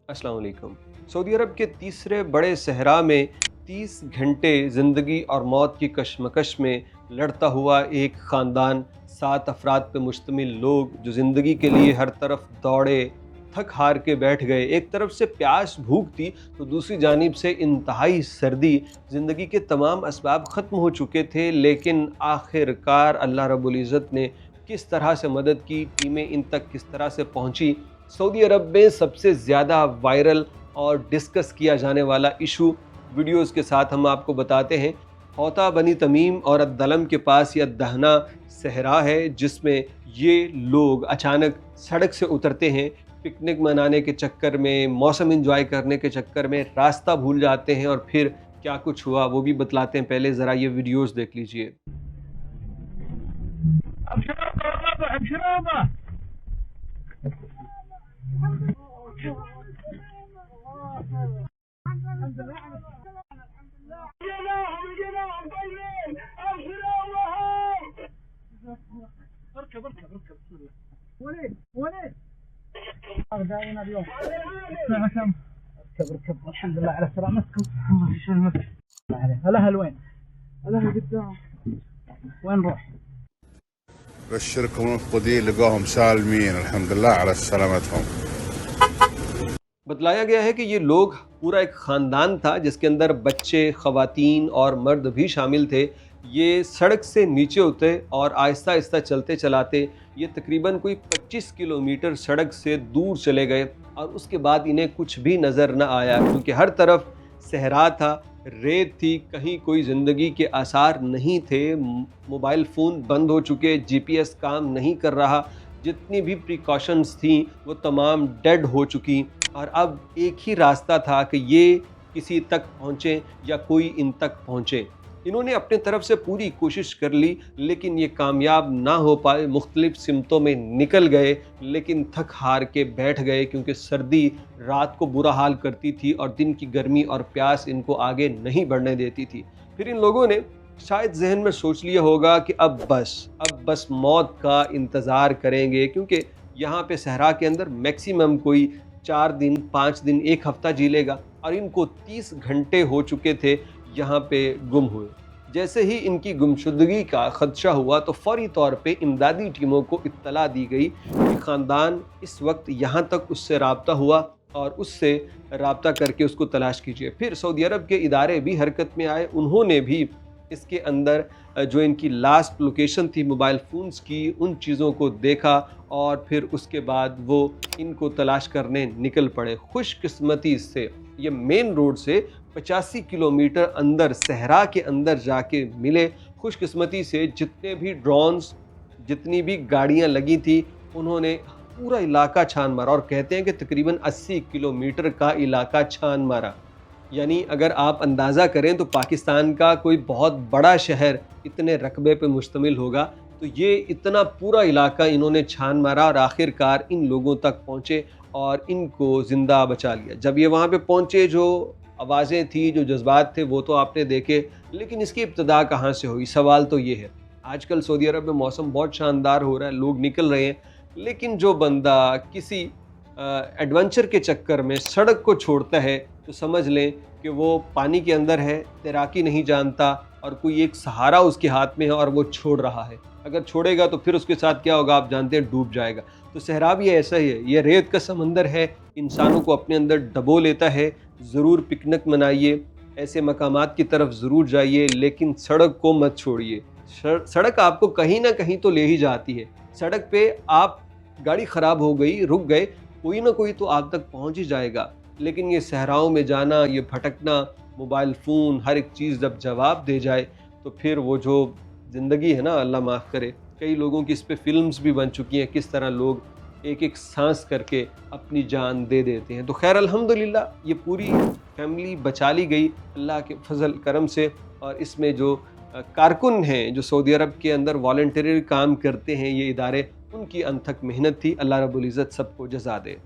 अस्सलाम वालेकुम। सऊदी अरब के तीसरे बड़े सहरा में 30 घंटे ज़िंदगी और मौत की कशमकश में लड़ता हुआ एक ख़ानदान, 7 अफराद पे मुश्तमिल लोग जो ज़िंदगी के लिए हर तरफ दौड़े, थक हार के बैठ गए। एक तरफ से प्यास भूख थी तो दूसरी जानिब से इंतहाई सर्दी। ज़िंदगी के तमाम असबाब ख़त्म हो चुके थे, लेकिन आखिरकार अल्लाह रब्बुल इज़्ज़त ने किस तरह से मदद की, टीमें इन तक किस तरह से पहुँची। सऊदी अरब में सबसे ज़्यादा वायरल और डिस्कस किया जाने वाला इशू वीडियोज़ के साथ हम आपको बताते हैं। हौता बनी तमीम और अद्दलम के पास यह दहना सहरा है, जिसमें ये लोग अचानक सड़क से उतरते हैं। पिकनिक मनाने के चक्कर में, मौसम एंजॉय करने के चक्कर में रास्ता भूल जाते हैं और फिर क्या कुछ हुआ वो भी बतलाते हैं। पहले ज़रा ये वीडियोज़ देख लीजिए। الحمد لله على سلامتكم. الله يسلمك. الاهل وين؟ الاهل قدام. وين نروح؟ بشركم المفقودين لقاهم سالمين الحمد لله على سلامتهم. बतलाया गया है कि ये लोग पूरा एक ख़ानदान था जिसके अंदर बच्चे, ख़वातीन और मर्द भी शामिल थे। ये सड़क से नीचे उतरे और आहिस्ता आहिस्ता चलते चलाते ये तकरीबन कोई 25 किलोमीटर सड़क से दूर चले गए और उसके बाद इन्हें कुछ भी नज़र न आया, क्योंकि हर तरफ सहरा था, रेत थी, कहीं कोई ज़िंदगी के आसार नहीं थे। मोबाइल फ़ोन बंद हो चुके, जीपीएस काम नहीं कर रहा, जितनी भी प्रिकॉशंस थी वो तमाम डेड हो चुकी और अब एक ही रास्ता था कि ये किसी तक पहुँचें या कोई इन तक पहुँचे। इन्होंने अपने तरफ से पूरी कोशिश कर ली, लेकिन ये कामयाब ना हो पाए। मुख्तलिफ सिमतों में निकल गए, लेकिन थक हार के बैठ गए, क्योंकि सर्दी रात को बुरा हाल करती थी और दिन की गर्मी और प्यास इनको आगे नहीं बढ़ने देती थी। फिर इन लोगों ने शायद जहन में सोच लिया होगा कि अब बस मौत का इंतज़ार करेंगे, क्योंकि यहाँ पे सहरा के अंदर मैक्सिमम कोई 4 दिन, 5 दिन, 1 हफ़्ता जी लेगा और इनको 30 घंटे हो चुके थे यहाँ पे गुम हुए। जैसे ही इनकी गुमशुदगी का खदशा हुआ तो फौरी तौर पे इमदादी टीमों को इत्तला दी गई कि ख़ानदान इस वक्त यहाँ तक उससे राब्ता हुआ और उससे राब्ता करके उसको तलाश कीजिए। फिर सऊदी अरब के इदारे भी हरकत में आए। उन्होंने भी इसके अंदर जो इनकी लास्ट लोकेशन थी मोबाइल फ़ोन्स की, उन चीज़ों को देखा और फिर उसके बाद वो इनको तलाश करने निकल पड़े। खुशकिस्मती से ये मेन रोड से 85 किलोमीटर अंदर सहरा के अंदर जाके मिले। खुशकिस्मती से जितने भी ड्रोन्स, जितनी भी गाड़ियां लगी थी, उन्होंने पूरा इलाका छान मारा और कहते हैं कि तकरीबन 80 किलोमीटर का इलाका छान मारा। यानी अगर आप अंदाज़ा करें तो पाकिस्तान का कोई बहुत बड़ा शहर इतने रकबे पे मुश्तमिल होगा, तो ये इतना पूरा इलाका इन्होंने छान मारा और आखिरकार इन लोगों तक पहुँचे और इनको ज़िंदा बचा लिया। जब ये वहाँ पे पहुँचे, जो आवाज़ें थी, जो जज्बात थे, वो तो आपने देखे, लेकिन इसकी इब्तिदा कहाँ से हुई? सवाल तो ये है। आजकल सऊदी अरब में मौसम बहुत शानदार हो रहा है, लोग निकल रहे हैं, लेकिन जो बंदा किसी एडवेंचर के चक्कर में सड़क को छोड़ता है तो समझ लें कि वो पानी के अंदर है, तैराकी नहीं जानता और कोई एक सहारा उसके हाथ में है और वो छोड़ रहा है। अगर छोड़ेगा तो फिर उसके साथ क्या होगा आप जानते हैं, डूब जाएगा। तो सहरा भी ऐसा ही है, ये रेत का समंदर है, इंसानों को अपने अंदर डबो लेता है। ज़रूर पिकनिक मनाइए, ऐसे मकामात की तरफ ज़रूर जाइए, लेकिन सड़क को मत छोड़िए। सड़क आपको कहीं ना कहीं तो ले ही जाती है। सड़क पे आप गाड़ी ख़राब हो गई, रुक गए, कोई ना कोई तो आप तक पहुंच ही जाएगा। लेकिन ये सहराओं में जाना, ये भटकना, मोबाइल फ़ोन, हर एक चीज़ जब जवाब दे जाए तो फिर वो जो ज़िंदगी है ना, अल्लाह माफ़ करे, कई लोगों की इस पे फ़िल्म्स भी बन चुकी हैं, किस तरह लोग एक एक सांस करके अपनी जान दे देते हैं। तो खैर अल्हम्दुलिल्लाह ये पूरी फैमिली बचा ली गई अल्लाह के फजल करम से। और इसमें जो कारकुन हैं, जो सऊदी अरब के अंदर वॉलंटरी काम करते हैं ये इदारे, उनकी अनथक मेहनत थी। अल्लाह रब्बुल इज़्ज़त सबको जज़ा दे।